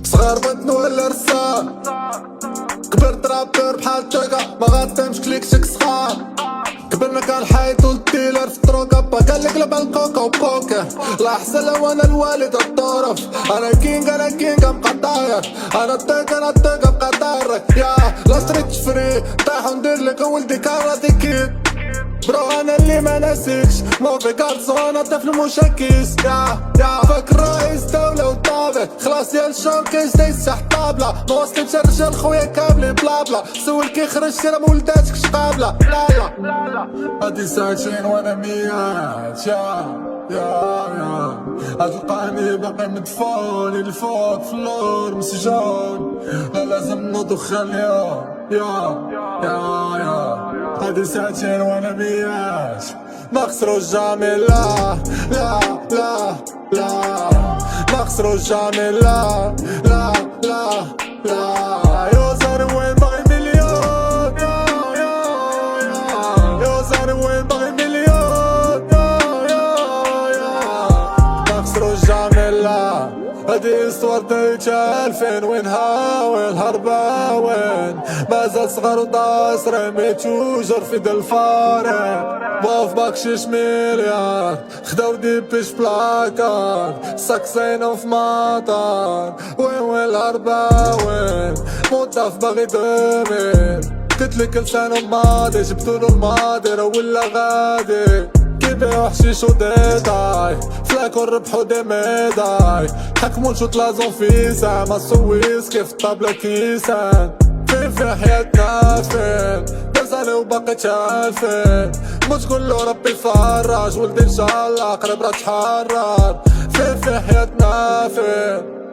صغار بطن ولا رسام، كبرت رابر بحال تيكا ما غاتمش كليكتك صغار. كبرنا كنحيطو الديلر في الطروكا با قالك لعب الكوكا وبوكر. لا احسن لو انا الوالد الطرف، انا كينغ ابقى طاير. انا الطيق ابقى طارك يا لا ستريت فري. طيح وندير لك ولدي كاراتي كيد برو، انا اللي ما ناسيكش موفي كارتزو، انا طفل مشاكيس يا فاكر رئيس دولة وطابع خلاص يا الشوكيس تيسح طابلة. ما وصلتش الرجال خويا كاملين بلا بلا، سول كي خرجت انا بولداتك شقابلة لا لا. هادي ساعتين وانا ميات يا هتلقاني باقي مدفون الفوق فلور مسجون. لا لازم نضخ اليوم يا هادي ساعتين وانا ميات ما خسرو جامي لا ما خسرو جامي لا يو زاري وين باغي مليون يو زاري وين باغي مليون ما خسرو جامي لا. هادي استوار ديتها 2000 وين هاوي الهرباوين مازال صغار وداس رمي توجر في دل الفارق. بوف بكشيش مليار خداو ديبيش بلاكار ساكسينو في مطار. وين الهرباوين مضاف باغي دومين قلتلك لسانو ماضي جبتولو الماضي راه ولا غادي. كيبيعو حشيش وديتاي فلاكو ربحو دي ميداي حكمو نشوط لازون فيسان ما سويس كيف الطابلة كيسان. فين حياتنا فين درزاني وباقي تالفين موت كلو ربي فرج ولدي ان شاء الله قريب راه تحرر. فين حياتنا فين